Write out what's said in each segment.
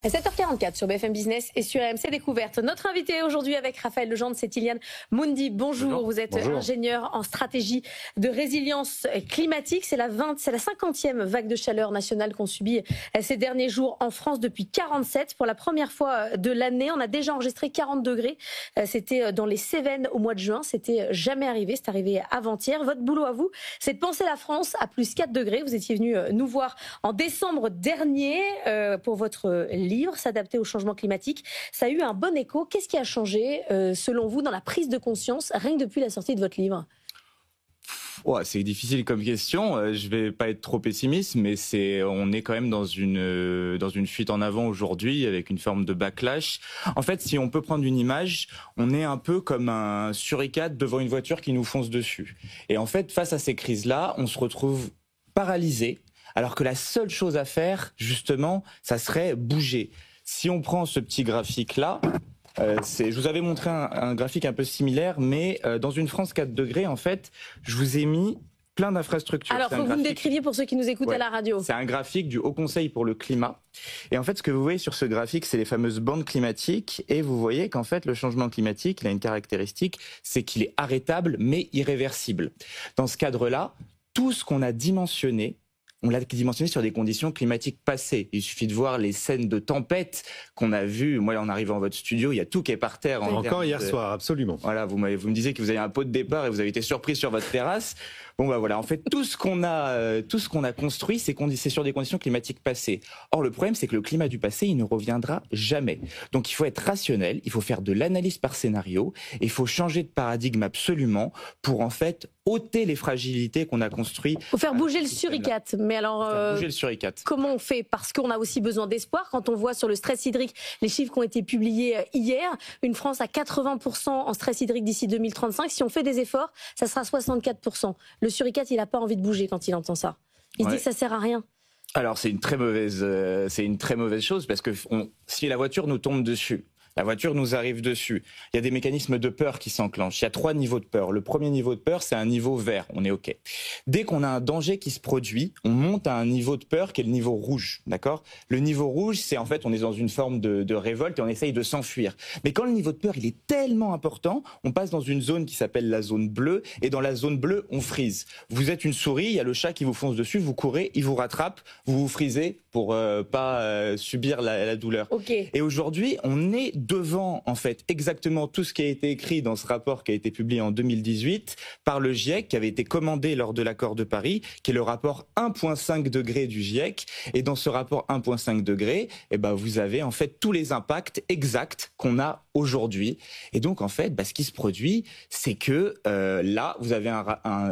À 7h44 sur BFM Business et sur RMC Découverte. Notre invité aujourd'hui avec Raphaël Legendre, c'est Iliane Moundi. Bonjour, vous êtes ingénieur en stratégie de résilience climatique. C'est la 50e vague de chaleur nationale qu'on subit ces derniers jours en France depuis 47. Pour la première fois de l'année, on a déjà enregistré 40 degrés. C'était dans les Cévennes au mois de juin. C'était jamais arrivé. C'est arrivé avant-hier. Votre boulot à vous, c'est de penser la France à plus 4 degrés. Vous étiez venu nous voir en décembre dernier pour votre livre, S'adapter au changement climatique. Ça a eu un bon écho. Qu'est-ce qui a changé, selon vous, dans la prise de conscience, rien que depuis la sortie de votre livre ? Ouais, c'est difficile comme question. Je vais pas être trop pessimiste, mais on est quand même dans une fuite en avant aujourd'hui avec une forme de backlash. En fait, si on peut prendre une image, on est un peu comme un suricate devant une voiture qui nous fonce dessus. Et en fait, face à ces crises-là, on se retrouve paralysé. Alors que la seule chose à faire, justement, ça serait bouger. Si on prend ce petit graphique-là, je vous avais montré un graphique un peu similaire, mais dans une France 4 degrés, en fait, je vous ai mis plein d'infrastructures. Alors, il faut que vous me décriviez pour ceux qui nous écoutent à la radio. C'est un graphique du Haut Conseil pour le climat. Et en fait, ce que vous voyez sur ce graphique, c'est les fameuses bandes climatiques. Et vous voyez qu'en fait, le changement climatique, il a une caractéristique, c'est qu'il est arrêtable, mais irréversible. Dans ce cadre-là, tout ce qu'on a dimensionné, on l'a dimensionné sur des conditions climatiques passées. Il suffit de voir les scènes de tempête qu'on a vues. Moi, en arrivant dans votre studio, il y a tout qui est par terre. Encore hier soir, absolument. Voilà, vous me disiez que vous avez un pot de départ et vous avez été surpris sur votre terrasse. Bon, bah voilà. En fait, tout ce qu'on a construit, c'est sur des conditions climatiques passées. Or, le problème, c'est que le climat du passé, il ne reviendra jamais. Donc, il faut être rationnel. Il faut faire de l'analyse par scénario. Et il faut changer de paradigme absolument pour, en fait, ôter les fragilités qu'on a construites. Il faut faire bouger le suricate. Mais alors, bouger le suricate. Comment on fait ? Parce qu'on a aussi besoin d'espoir. Quand on voit sur le stress hydrique les chiffres qui ont été publiés hier, une France à 80% en stress hydrique d'ici 2035. Si on fait des efforts, ça sera 64%. Le suricate, il n'a pas envie de bouger quand il entend ça. Il se dit que ça sert à rien. Alors c'est une très mauvaise chose parce que si la voiture nous tombe dessus, la voiture nous arrive dessus. Il y a des mécanismes de peur qui s'enclenchent. Il y a 3 niveaux de peur. Le premier niveau de peur, c'est un niveau vert. On est OK. Dès qu'on a un danger qui se produit, on monte à un niveau de peur qui est le niveau rouge. D'accord ? Le niveau rouge, c'est en fait, on est dans une forme de révolte et on essaye de s'enfuir. Mais quand le niveau de peur, il est tellement important, on passe dans une zone qui s'appelle la zone bleue. Et dans la zone bleue, on freeze. Vous êtes une souris, il y a le chat qui vous fonce dessus, vous courez, il vous rattrape, vous vous freezez pour pas subir la douleur. Okay. Et aujourd'hui, on est devant, en fait, exactement tout ce qui a été écrit dans ce rapport qui a été publié en 2018 par le GIEC, qui avait été commandé lors de l'accord de Paris, qui est le rapport 1,5 degré du GIEC. Et dans ce rapport 1,5 degré, vous avez en fait tous les impacts exacts qu'on a aujourd'hui. Et donc, en fait, ce qui se produit, c'est que là, vous avez un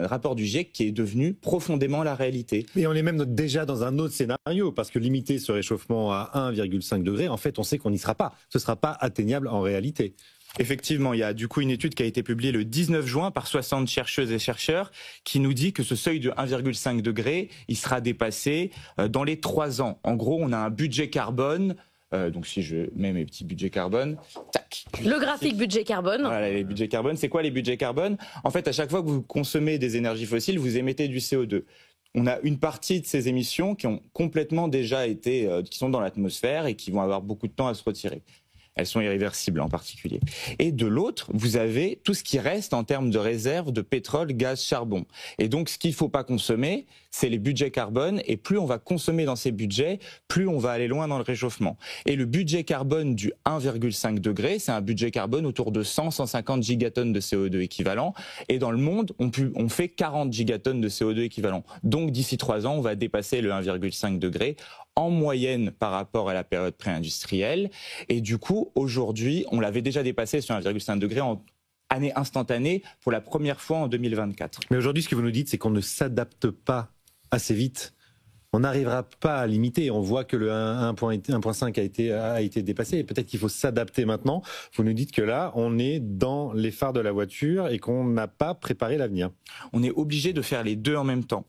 rapport du GIEC qui est devenu profondément la réalité. Mais on est même déjà dans un autre scénario, parce que limiter ce réchauffement à 1,5 degré, en fait, on sait qu'on n'y sera pas. Ce ne sera pas atteignable en réalité. Effectivement, il y a du coup une étude qui a été publiée le 19 juin par 60 chercheuses et chercheurs qui nous dit que ce seuil de 1,5 degré, il sera dépassé dans les 3 ans. En gros, on a un budget carbone. Donc si je mets mes petits budgets carbone, tac. Le graphique budget carbone. Voilà, les budgets carbone. C'est quoi les budgets carbone ? En fait, à chaque fois que vous consommez des énergies fossiles, vous émettez du CO2. On a une partie de ces émissions qui ont complètement déjà été, qui sont dans l'atmosphère et qui vont avoir beaucoup de temps à se retirer. Elles sont irréversibles en particulier. Et de l'autre, vous avez tout ce qui reste en termes de réserves de pétrole, gaz, charbon. Et donc, ce qu'il ne faut pas consommer, c'est les budgets carbone. Et plus on va consommer dans ces budgets, plus on va aller loin dans le réchauffement. Et le budget carbone du 1,5 degré, c'est un budget carbone autour de 100-150 gigatonnes de CO2 équivalent. Et dans le monde, on fait 40 gigatonnes de CO2 équivalent. Donc, d'ici 3 ans, on va dépasser le 1,5 degré en moyenne par rapport à la période pré-industrielle. Et du coup, aujourd'hui, on l'avait déjà dépassé sur 1,5 degré en année instantanée pour la première fois en 2024. Mais aujourd'hui, ce que vous nous dites, c'est qu'on ne s'adapte pas assez vite. On n'arrivera pas à limiter. On voit que le 1,5 a été dépassé. Peut-être qu'il faut s'adapter maintenant. Vous nous dites que là, on est dans les phares de la voiture et qu'on n'a pas préparé l'avenir. On est obligé de faire les deux en même temps.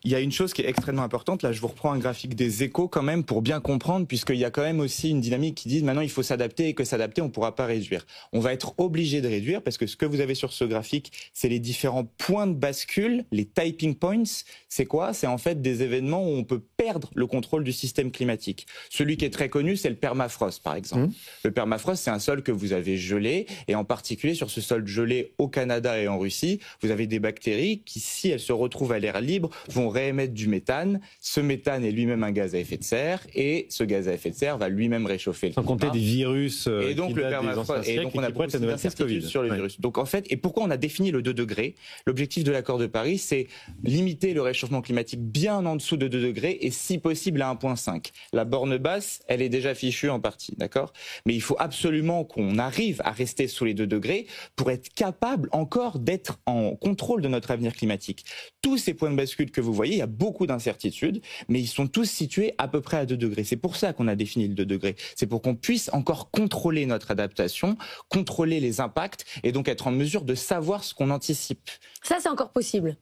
Il y a une chose qui est extrêmement importante. Là, je vous reprends un graphique des Échos quand même pour bien comprendre, puisqu'il y a quand même aussi une dynamique qui dit maintenant il faut s'adapter et que s'adapter, on ne pourra pas réduire. On va être obligé de réduire parce que ce que vous avez sur ce graphique, c'est les différents points de bascule, les typing points. C'est quoi ? C'est en fait des événements où on peut perdre le contrôle du système climatique. Celui qui est très connu, c'est le permafrost, par exemple. Le permafrost, c'est un sol que vous avez gelé, et en particulier sur ce sol gelé au Canada et en Russie, vous avez des bactéries qui, si elles se retrouvent à l'air libre, vont réémettre du méthane. Ce méthane est lui-même un gaz à effet de serre, et ce gaz à effet de serre va lui-même réchauffer le climat. Sans compter des virus et donc le permafrost, et donc on a beaucoup d'incertitudes sur le virus. Donc en fait, et pourquoi on a défini le 2 degrés? L'objectif de l'accord de Paris, c'est limiter le réchauffement climatique bien en dessous de 2 degrés et si possible à 1,5. La borne basse, elle est déjà fichue en partie, d'accord? Mais il faut absolument qu'on arrive à rester sous les 2 degrés pour être capable encore d'être en contrôle de notre avenir climatique. Tous ces points de bascule que vous voyez, il y a beaucoup d'incertitudes, mais ils sont tous situés à peu près à 2 degrés. C'est pour ça qu'on a défini le 2 degrés. C'est pour qu'on puisse encore contrôler notre adaptation, contrôler les impacts et donc être en mesure de savoir ce qu'on anticipe. Ça, c'est encore possible.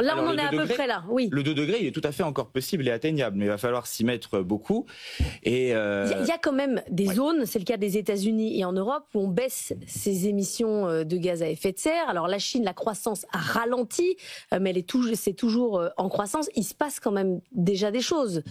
Là, on en est à peu près là, oui. Le 2 degrés, il est tout à fait encore possible et atteignable, mais il va falloir s'y mettre beaucoup. Et il y a quand même des zones, c'est le cas des États-Unis et en Europe, où on baisse ses émissions de gaz à effet de serre. Alors la Chine, la croissance a ralenti, mais c'est toujours en croissance. Il se passe quand même déjà des choses.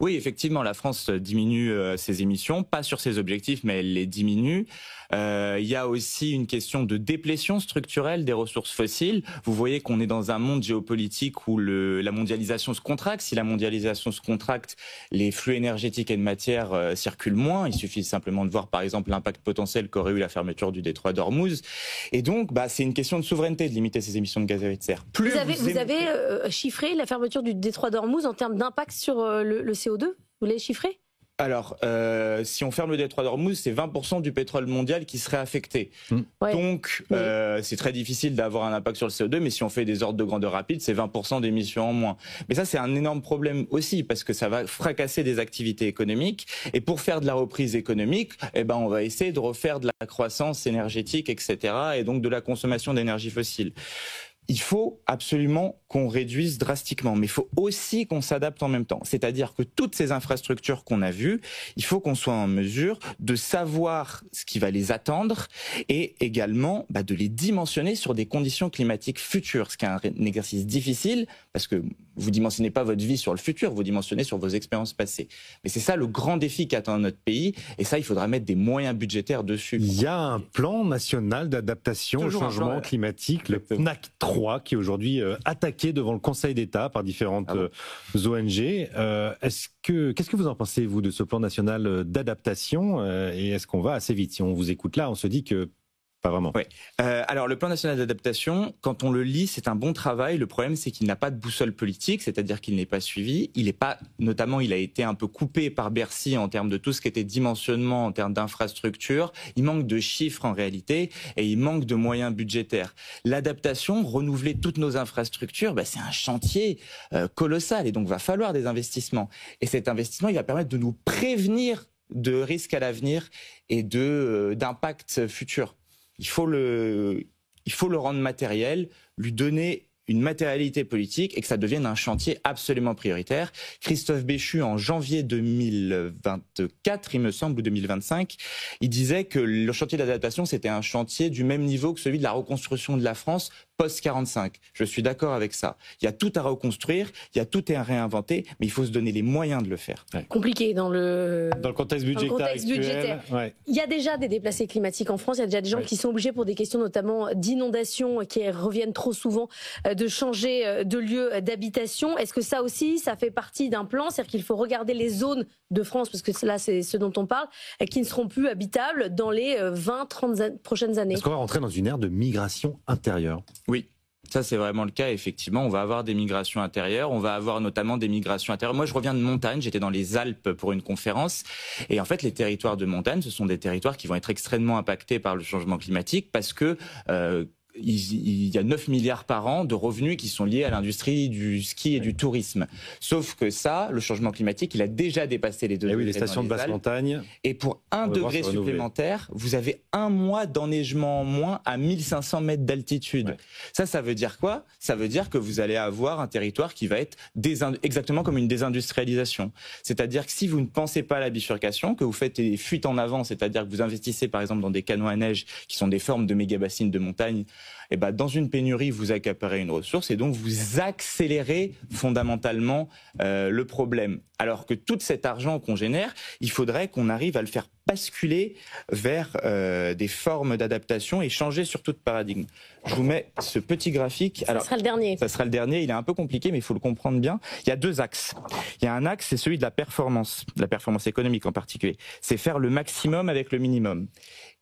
Oui, effectivement, la France diminue ses émissions, pas sur ses objectifs, mais elle les diminue. Il y a aussi une question de déplétion structurelle des ressources fossiles. Vous voyez qu'on est dans un monde géopolitique où la mondialisation se contracte. Si la mondialisation se contracte, les flux énergétiques et de matière circulent moins. Il suffit simplement de voir, par exemple, l'impact potentiel qu'aurait eu la fermeture du détroit d'Ormuz. Et donc, c'est une question de souveraineté de limiter ces émissions de gaz à effet de serre. Vous avez chiffré la fermeture du détroit d'Ormuz en termes d'impact sur le CO2 ? Vous l'avez chiffré ? Alors, si on ferme le détroit d'Ormuz, c'est 20% du pétrole mondial qui serait affecté. Ouais. Donc, c'est très difficile d'avoir un impact sur le CO2, mais si on fait des ordres de grandeur rapide, c'est 20% d'émissions en moins. Mais ça, c'est un énorme problème aussi, parce que ça va fracasser des activités économiques. Et pour faire de la reprise économique, on va essayer de refaire de la croissance énergétique, etc., et donc de la consommation d'énergie fossile. Il faut absolument qu'on réduise drastiquement, mais il faut aussi qu'on s'adapte en même temps. C'est-à-dire que toutes ces infrastructures qu'on a vues, il faut qu'on soit en mesure de savoir ce qui va les attendre et également de les dimensionner sur des conditions climatiques futures, ce qui est un exercice difficile parce que vous dimensionnez pas votre vie sur le futur, vous dimensionnez sur vos expériences passées. Mais c'est ça le grand défi qu'attend notre pays et ça, il faudra mettre des moyens budgétaires dessus. Il y a un plan national d'adaptation au changement climatique, le PNAC 3, qui est aujourd'hui attaqué devant le Conseil d'État par différentes ONG. Qu'est-ce que vous en pensez, vous, de ce plan national d'adaptation et est-ce qu'on va assez vite? Si on vous écoute là, on se dit que pas vraiment. Oui. Alors, le plan national d'adaptation, quand on le lit, c'est un bon travail. Le problème, c'est qu'il n'a pas de boussole politique, c'est-à-dire qu'il n'est pas suivi. Il a été un peu coupé par Bercy en termes de tout ce qui était dimensionnement, en termes d'infrastructure. Il manque de chiffres en réalité et il manque de moyens budgétaires. L'adaptation, renouveler toutes nos infrastructures, c'est un chantier colossal et donc va falloir des investissements. Et cet investissement, il va permettre de nous prévenir de risques à l'avenir et d'impacts futurs. Il faut le rendre matériel, lui donner une matérialité politique et que ça devienne un chantier absolument prioritaire. Christophe Béchu, en janvier 2024, il me semble, ou 2025, il disait que le chantier d'adaptation, c'était un chantier du même niveau que celui de la reconstruction de la France post-45. Je suis d'accord avec ça. Il y a tout à reconstruire, il y a tout à réinventer, mais il faut se donner les moyens de le faire. Ouais. Compliqué dans le contexte budgétaire. Ouais. Il y a déjà des déplacés climatiques en France, il y a déjà des gens qui sont obligés pour des questions notamment d'inondation qui reviennent trop souvent de changer de lieu d'habitation. Est-ce que ça aussi, ça fait partie d'un plan? C'est-à-dire qu'il faut regarder les zones de France, parce que là c'est ce dont on parle, qui ne seront plus habitables dans les 20-30 prochaines années. Est-ce qu'on va rentrer dans une ère de migration intérieure? Oui. Ça, c'est vraiment le cas, effectivement. On va avoir des migrations intérieures. On va avoir notamment des migrations intérieures. Moi, je reviens de montagne. J'étais dans les Alpes pour une conférence. Et en fait, les territoires de montagne, ce sont des territoires qui vont être extrêmement impactés par le changement climatique parce que il y a 9 milliards par an de revenus qui sont liés à l'industrie du ski et du tourisme. Sauf que ça, le changement climatique, il a déjà dépassé les 2 degrés. Oui, les stations de basse montagne. Et pour 1 degré supplémentaire, vous avez 1 mois d'enneigement en moins à 1500 mètres d'altitude. Ouais. Ça veut dire quoi? Ça veut dire que vous allez avoir un territoire qui va être exactement comme une désindustrialisation. C'est-à-dire que si vous ne pensez pas à la bifurcation, que vous faites des fuites en avant, c'est-à-dire que vous investissez par exemple dans des canons à neige qui sont des formes de méga-bassines de montagne Et ben, dans une pénurie, vous accaparez une ressource et donc vous accélérez fondamentalement le problème. Alors que tout cet argent qu'on génère, il faudrait qu'on arrive à le faire basculer vers des formes d'adaptation et changer surtout de paradigme. Je vous mets ce petit graphique. Ça sera le dernier. Ça sera le dernier, il est un peu compliqué, mais il faut le comprendre bien. Il y a deux axes. Il y a un axe, c'est celui de la performance économique en particulier. C'est faire le maximum avec le minimum.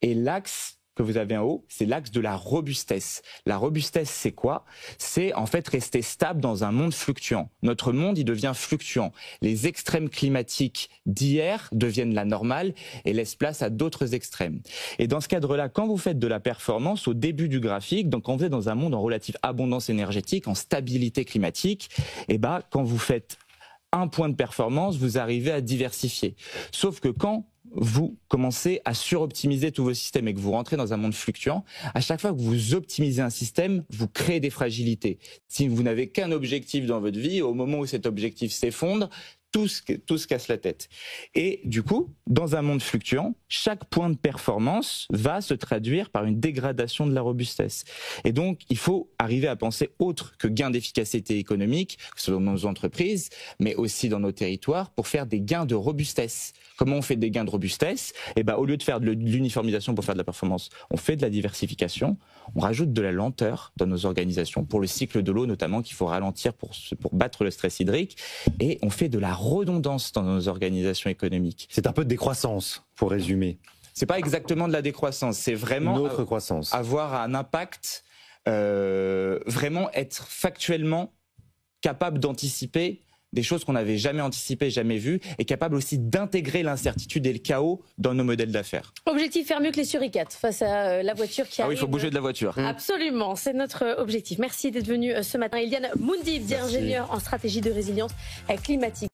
Et l'axe que vous avez en haut, c'est l'axe de la robustesse. La robustesse, c'est quoi? C'est en fait rester stable dans un monde fluctuant. Notre monde, il devient fluctuant. Les extrêmes climatiques d'hier deviennent la normale et laissent place à d'autres extrêmes. Et dans ce cadre-là, quand vous faites de la performance, au début du graphique, donc quand vous êtes dans un monde en relative abondance énergétique, en stabilité climatique, et ben, quand vous faites un point de performance, vous arrivez à diversifier. Sauf que quand vous commencez à suroptimiser tous vos systèmes et que vous rentrez dans un monde fluctuant, à chaque fois que vous optimisez un système, vous créez des fragilités. Si vous n'avez qu'un objectif dans votre vie, au moment où cet objectif s'effondre, tout se casse la tête. Et du coup, dans un monde fluctuant, chaque point de performance va se traduire par une dégradation de la robustesse. Et donc, il faut arriver à penser autre que gain d'efficacité économique, que ce soit dans nos entreprises, mais aussi dans nos territoires, pour faire des gains de robustesse. Comment on fait des gains de robustesse? Eh ben, au lieu de faire de l'uniformisation pour faire de la performance, on fait de la diversification, on rajoute de la lenteur dans nos organisations, pour le cycle de l'eau notamment, qu'il faut ralentir pour battre le stress hydrique, et on fait de la redondance dans nos organisations économiques. C'est un peu de décroissance, pour résumer. C'est pas exactement de la décroissance, c'est vraiment une autre croissance. Avoir un impact, vraiment être factuellement capable d'anticiper des choses qu'on n'avait jamais anticipées, jamais vues, et capable aussi d'intégrer l'incertitude et le chaos dans nos modèles d'affaires. Objectif, faire mieux que les suricates face à la voiture qui arrive. Ah oui, il faut bouger de la voiture. Absolument, c'est notre objectif. Merci d'être venu ce matin. Eliane Moundib, ingénieure en stratégie de résilience climatique.